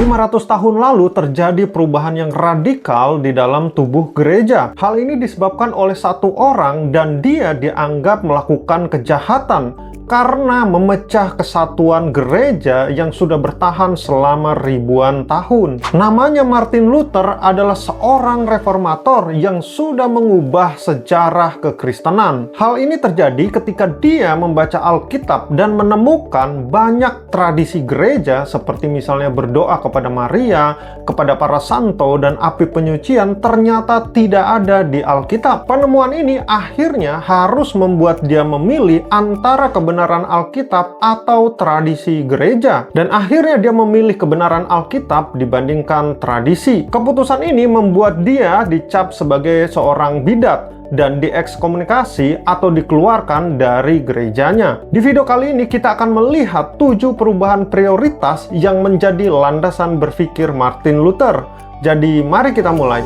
500 tahun lalu terjadi perubahan yang radikal di dalam tubuh gereja. Hal ini disebabkan oleh satu orang dan dia dianggap melakukan kejahatan karena memecah kesatuan gereja yang sudah bertahan selama ribuan tahun. Namanya Martin Luther adalah seorang reformator yang sudah mengubah sejarah kekristenan. Hal ini terjadi ketika dia membaca Alkitab dan menemukan banyak tradisi gereja seperti misalnya berdoa kepada Maria, kepada para santo, dan api penyucian ternyata tidak ada di Alkitab. Penemuan ini akhirnya harus membuat dia memilih antara kebenaran Alkitab atau tradisi gereja, dan akhirnya dia memilih kebenaran Alkitab dibandingkan tradisi. Keputusan ini membuat dia dicap sebagai seorang bidat dan diekskomunikasi atau dikeluarkan dari gerejanya. Di video kali ini kita akan melihat 7 perubahan prioritas yang menjadi landasan berpikir Martin Luther. Jadi mari kita mulai.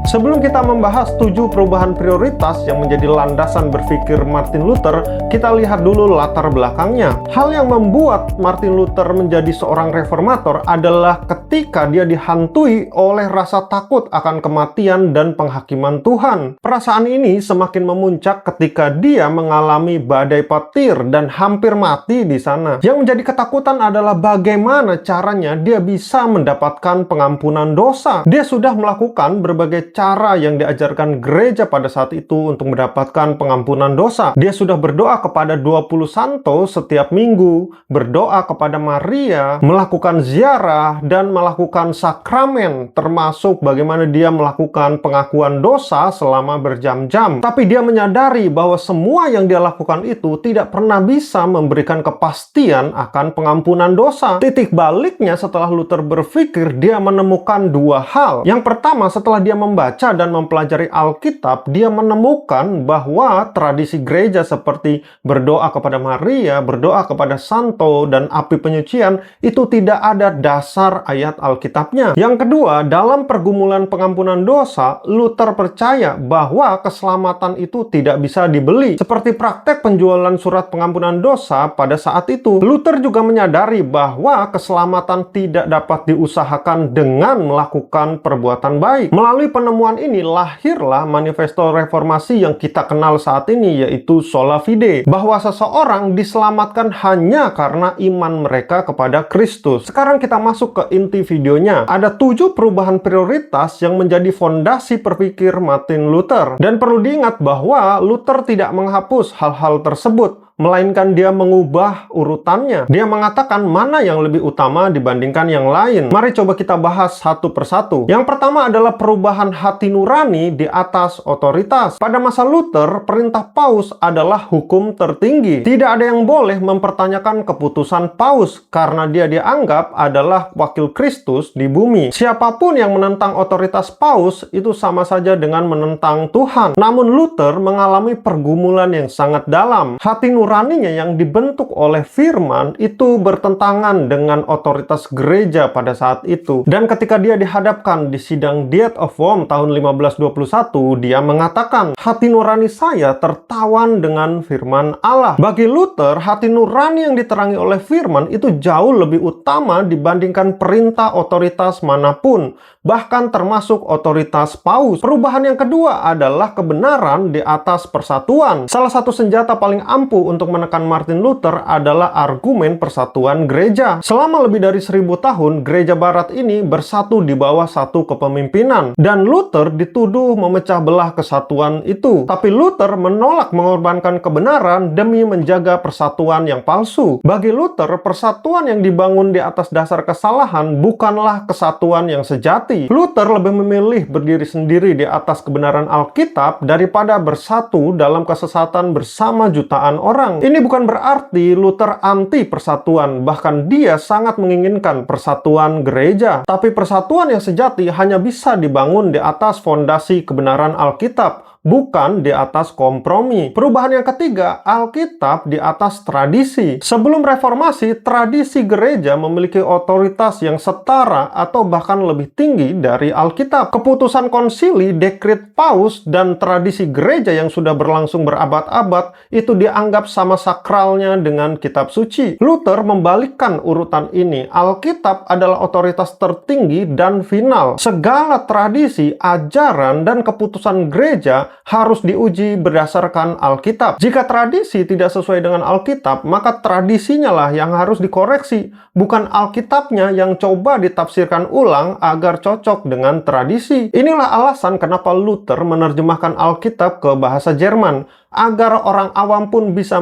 Sebelum kita membahas 7 perubahan prioritas yang menjadi landasan berpikir Martin Luther, kita lihat dulu latar belakangnya. Hal yang membuat Martin Luther menjadi seorang reformator adalah ketika dia dihantui oleh rasa takut akan kematian dan penghakiman Tuhan. Perasaan ini semakin memuncak ketika dia mengalami badai petir dan hampir mati di sana. Yang menjadi ketakutan adalah bagaimana caranya dia bisa mendapatkan pengampunan dosa. Dia sudah melakukan berbagai cara yang diajarkan gereja pada saat itu untuk mendapatkan pengampunan dosa. Dia sudah berdoa kepada 20 santo setiap minggu, berdoa kepada Maria, melakukan ziarah, dan melakukan sakramen, termasuk bagaimana dia melakukan pengakuan dosa selama berjam-jam. Tapi dia menyadari bahwa semua yang dia lakukan itu tidak pernah bisa memberikan kepastian akan pengampunan dosa. Titik baliknya setelah Luther berpikir, dia menemukan 2 hal. Yang pertama, setelah dia membaca dan mempelajari Alkitab, dia menemukan bahwa tradisi gereja seperti berdoa kepada Maria, berdoa kepada santo, dan api penyucian itu tidak ada dasar ayat Alkitabnya. Yang kedua, dalam pergumulan pengampunan dosa, Luther percaya bahwa keselamatan itu tidak bisa dibeli. Seperti praktek penjualan surat pengampunan dosa pada saat itu, Luther juga menyadari bahwa keselamatan tidak dapat diusahakan dengan melakukan perbuatan baik. Melalui penemuan ini lahirlah manifesto reformasi yang kita kenal saat ini, yaitu sola fide, bahwa seseorang diselamatkan hanya karena iman mereka kepada Kristus. Sekarang kita masuk ke inti videonya. Ada 7 perubahan prioritas yang menjadi fondasi berpikir Martin Luther, dan perlu diingat bahwa Luther tidak menghapus hal-hal tersebut, melainkan dia mengubah urutannya. Dia mengatakan mana yang lebih utama dibandingkan yang lain. Mari coba kita bahas satu persatu. Yang pertama adalah perubahan hati nurani di atas otoritas. Pada masa Luther, perintah paus adalah hukum tertinggi. Tidak ada yang boleh mempertanyakan keputusan paus karena dia dianggap adalah wakil Kristus di bumi. Siapapun yang menentang otoritas paus itu sama saja dengan menentang Tuhan. Namun Luther mengalami pergumulan yang sangat dalam. Hati nuraninya yang dibentuk oleh firman itu bertentangan dengan otoritas gereja pada saat itu. Dan ketika dia dihadapkan di sidang Diet of Worms tahun 1521, dia mengatakan, hati nurani saya tertawan dengan firman Allah. Bagi Luther, hati nurani yang diterangi oleh firman itu jauh lebih utama dibandingkan perintah otoritas manapun, bahkan termasuk otoritas paus. Perubahan yang kedua adalah kebenaran di atas persatuan. Salah satu senjata paling ampuh untuk menekan Martin Luther adalah argumen persatuan gereja. Selama lebih dari 1000 tahun, gereja barat ini bersatu di bawah satu kepemimpinan, dan Luther dituduh memecah belah kesatuan itu. Tapi Luther menolak mengorbankan kebenaran demi menjaga persatuan yang palsu. Bagi Luther, persatuan yang dibangun di atas dasar kesalahan bukanlah kesatuan yang sejati. Luther lebih memilih berdiri sendiri di atas kebenaran Alkitab daripada bersatu dalam kesesatan bersama jutaan orang. Ini bukan berarti Luther anti persatuan, bahkan dia sangat menginginkan persatuan gereja. Tapi persatuan yang sejati hanya bisa dibangun di atas fondasi kebenaran Alkitab, bukan di atas kompromi. Perubahan yang ketiga, Alkitab di atas tradisi. Sebelum reformasi, tradisi gereja memiliki otoritas yang setara atau bahkan lebih tinggi dari Alkitab. Keputusan konsili, dekret paus, dan tradisi gereja yang sudah berlangsung berabad-abad itu dianggap sama sakralnya dengan kitab suci. Luther membalikkan urutan ini. Alkitab adalah otoritas tertinggi dan final. Segala tradisi, ajaran, dan keputusan gereja harus diuji berdasarkan Alkitab. Jika tradisi tidak sesuai dengan Alkitab, maka tradisinya lah yang harus dikoreksi, bukan Alkitabnya yang coba ditafsirkan ulang agar cocok dengan tradisi. Inilah alasan kenapa Luther menerjemahkan Alkitab ke bahasa Jerman, agar orang awam pun bisa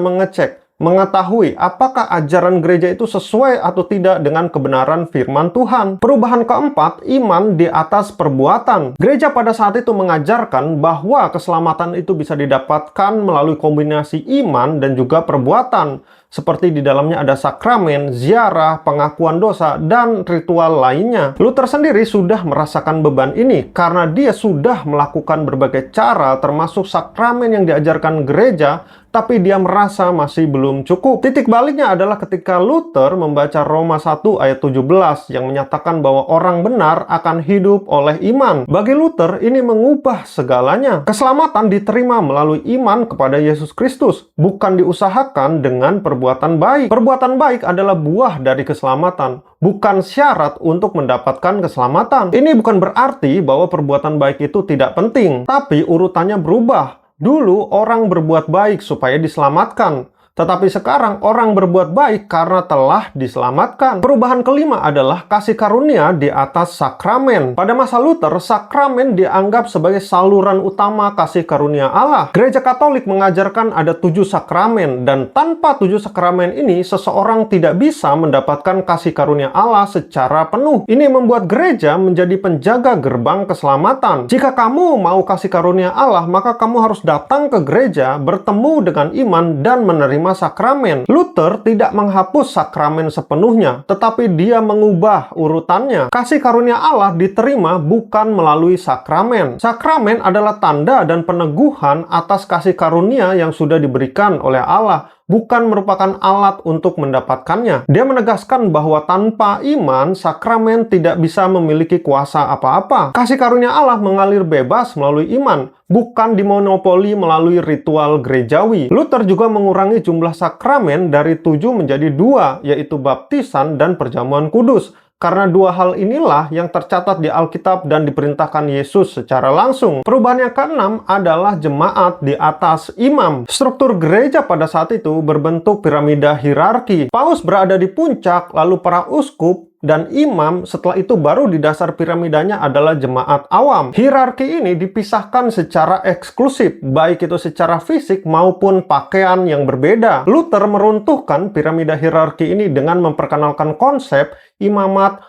mengetahui apakah ajaran gereja itu sesuai atau tidak dengan kebenaran firman Tuhan. Perubahan keempat, iman di atas perbuatan. Gereja pada saat itu mengajarkan bahwa keselamatan itu bisa didapatkan melalui kombinasi iman dan juga perbuatan. Seperti di dalamnya ada sakramen, ziarah, pengakuan dosa, dan ritual lainnya. Luther sendiri sudah merasakan beban ini karena dia sudah melakukan berbagai cara termasuk sakramen yang diajarkan gereja, tapi dia merasa masih belum cukup. Titik baliknya adalah ketika Luther membaca Roma 1 ayat 17 yang menyatakan bahwa orang benar akan hidup oleh iman. Bagi Luther, ini mengubah segalanya. Keselamatan diterima melalui iman kepada Yesus Kristus, bukan diusahakan dengan perbuatan baik. Perbuatan baik adalah buah dari keselamatan, bukan syarat untuk mendapatkan keselamatan. Ini bukan berarti bahwa perbuatan baik itu tidak penting, tapi urutannya berubah. Dulu orang berbuat baik supaya diselamatkan, tetapi sekarang orang berbuat baik karena telah diselamatkan. Perubahan kelima adalah kasih karunia di atas sakramen. Pada masa Luther, sakramen dianggap sebagai saluran utama kasih karunia Allah. Gereja Katolik mengajarkan ada 7 sakramen, dan tanpa 7 sakramen ini, seseorang tidak bisa mendapatkan kasih karunia Allah secara penuh. Ini membuat gereja menjadi penjaga gerbang keselamatan. Jika kamu mau kasih karunia Allah, maka kamu harus datang ke gereja, bertemu dengan iman, dan menerima sakramen. Luther tidak menghapus sakramen sepenuhnya, tetapi dia mengubah urutannya. Kasih karunia Allah diterima bukan melalui sakramen. Sakramen adalah tanda dan peneguhan atas kasih karunia yang sudah diberikan oleh Allah, bukan merupakan alat untuk mendapatkannya. Dia menegaskan bahwa tanpa iman, sakramen tidak bisa memiliki kuasa apa-apa. Kasih karunia Allah mengalir bebas melalui iman, bukan dimonopoli melalui ritual gerejawi. Luther juga mengurangi jumlah sakramen dari 7 menjadi 2, yaitu baptisan dan perjamuan kudus. Karena 2 hal inilah yang tercatat di Alkitab dan diperintahkan Yesus secara langsung. Perubahan yang keenam adalah jemaat di atas imam. Struktur gereja pada saat itu berbentuk piramida hierarki. Paus berada di puncak, lalu para uskup dan imam setelah itu baru di dasar piramidanya adalah jemaat awam. Hierarki ini dipisahkan secara eksklusif, baik itu secara fisik maupun pakaian yang berbeda. Luther meruntuhkan piramida hierarki ini dengan memperkenalkan konsep imamat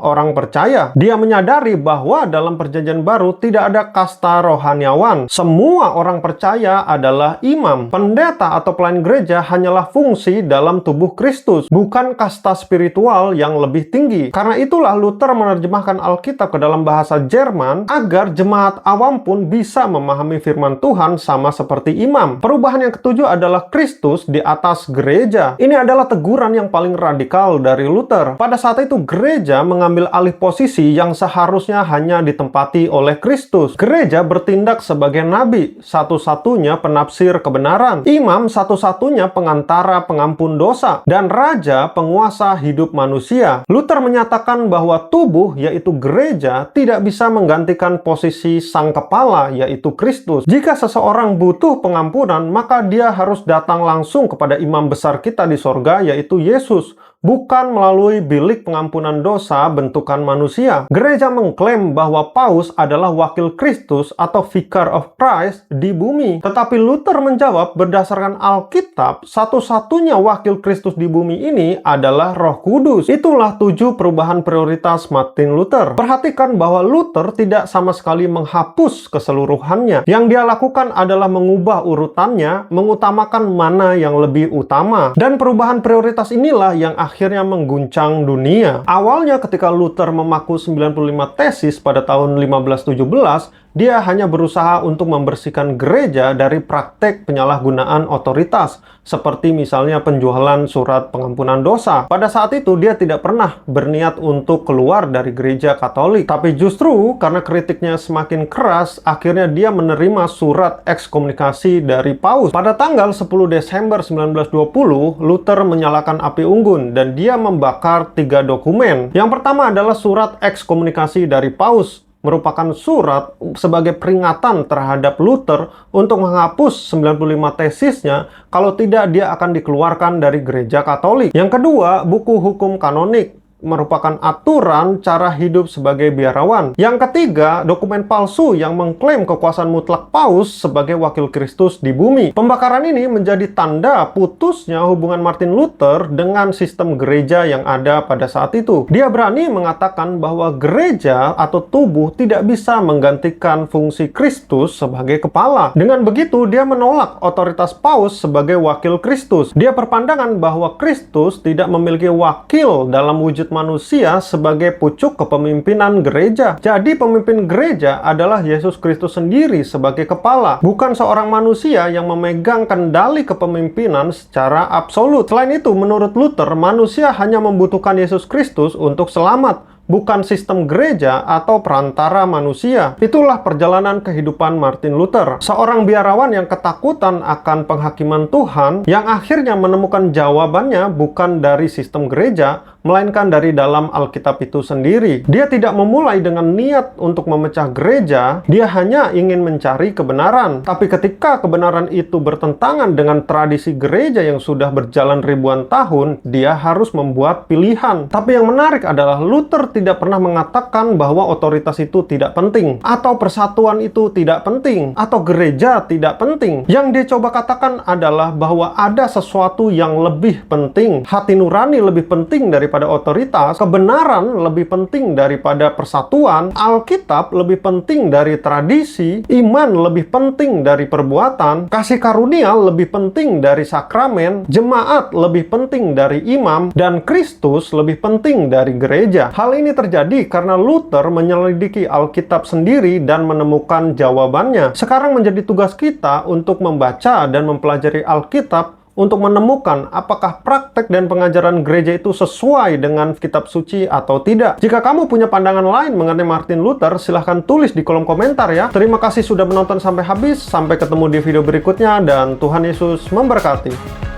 orang percaya. Dia menyadari bahwa dalam perjanjian baru tidak ada kasta rohaniawan. Semua orang percaya adalah imam. Pendeta atau pelayan gereja hanyalah fungsi dalam tubuh Kristus, bukan kasta spiritual yang lebih tinggi. Karena itulah Luther menerjemahkan Alkitab ke dalam bahasa Jerman agar jemaat awam pun bisa memahami firman Tuhan sama seperti imam. Perubahan yang ketujuh adalah Kristus di atas gereja. Ini adalah teguran yang paling radikal dari Luther. Pada saat itu gereja mengambil alih posisi yang seharusnya hanya ditempati oleh Kristus. Gereja bertindak sebagai nabi, satu-satunya penafsir kebenaran, imam satu-satunya pengantara pengampun dosa, dan raja penguasa hidup manusia. Luther menyatakan bahwa tubuh, yaitu gereja, tidak bisa menggantikan posisi sang kepala, yaitu Kristus. Jika seseorang butuh pengampunan, maka dia harus datang langsung kepada imam besar kita di sorga, yaitu Yesus, bukan melalui bilik pengampunan dosa bentukan manusia. Gereja mengklaim bahwa Paus adalah wakil Kristus atau Vicar of Christ di bumi. Tetapi Luther menjawab berdasarkan Alkitab, satu-satunya wakil Kristus di bumi ini adalah Roh Kudus. Itulah 7 perubahan prioritas Martin Luther. Perhatikan bahwa Luther tidak sama sekali menghapus keseluruhannya. Yang dia lakukan adalah mengubah urutannya, mengutamakan mana yang lebih utama. Dan perubahan prioritas inilah yang akhirnya mengguncang dunia. Awalnya ketika Luther memaku 95 tesis pada tahun 1517, dia hanya berusaha untuk membersihkan gereja dari praktek penyalahgunaan otoritas, seperti misalnya penjualan surat pengampunan dosa. Pada saat itu, dia tidak pernah berniat untuk keluar dari gereja Katolik. Tapi justru karena kritiknya semakin keras, akhirnya dia menerima surat ekskomunikasi dari Paus. Pada tanggal 10 Desember 1920, Luther menyalakan api unggun dan dia membakar 3 dokumen. Yang pertama adalah surat ekskomunikasi dari Paus, merupakan surat sebagai peringatan terhadap Luther untuk menghapus 95 tesisnya, kalau tidak dia akan dikeluarkan dari gereja Katolik. Yang kedua, buku hukum kanonik, merupakan aturan cara hidup sebagai biarawan. Yang ketiga, dokumen palsu yang mengklaim kekuasaan mutlak Paus sebagai wakil Kristus di bumi. Pembakaran ini menjadi tanda putusnya hubungan Martin Luther dengan sistem gereja yang ada pada saat itu. Dia berani mengatakan bahwa gereja atau tubuh tidak bisa menggantikan fungsi Kristus sebagai kepala. Dengan begitu, dia menolak otoritas Paus sebagai wakil Kristus. Dia berpandangan bahwa Kristus tidak memiliki wakil dalam wujud manusia sebagai pucuk kepemimpinan gereja. Jadi pemimpin gereja adalah Yesus Kristus sendiri sebagai kepala, bukan seorang manusia yang memegang kendali kepemimpinan secara absolut. Selain itu, menurut Luther, manusia hanya membutuhkan Yesus Kristus untuk selamat, bukan sistem gereja atau perantara manusia. Itulah perjalanan kehidupan Martin Luther, seorang biarawan yang ketakutan akan penghakiman Tuhan, yang akhirnya menemukan jawabannya bukan dari sistem gereja, melainkan dari dalam Alkitab itu sendiri. Dia tidak memulai dengan niat untuk memecah gereja, dia hanya ingin mencari kebenaran. Tapi ketika kebenaran itu bertentangan dengan tradisi gereja yang sudah berjalan ribuan tahun, dia harus membuat pilihan. Tapi yang menarik adalah Luther tidak pernah mengatakan bahwa otoritas itu tidak penting, atau persatuan itu tidak penting, atau gereja tidak penting. Yang dia coba katakan adalah bahwa ada sesuatu yang lebih penting. Hati nurani lebih penting daripada otoritas, kebenaran lebih penting daripada persatuan, Alkitab lebih penting dari tradisi, iman lebih penting dari perbuatan, kasih karunia lebih penting dari sakramen, jemaat lebih penting dari imam, dan Kristus lebih penting dari gereja. Hal ini terjadi karena Luther menyelidiki Alkitab sendiri dan menemukan jawabannya. Sekarang menjadi tugas kita untuk membaca dan mempelajari Alkitab untuk menemukan apakah praktek dan pengajaran gereja itu sesuai dengan kitab suci atau tidak. Jika kamu punya pandangan lain mengenai Martin Luther, silahkan tulis di kolom komentar ya. Terima kasih sudah menonton sampai habis. Sampai ketemu di video berikutnya dan Tuhan Yesus memberkati.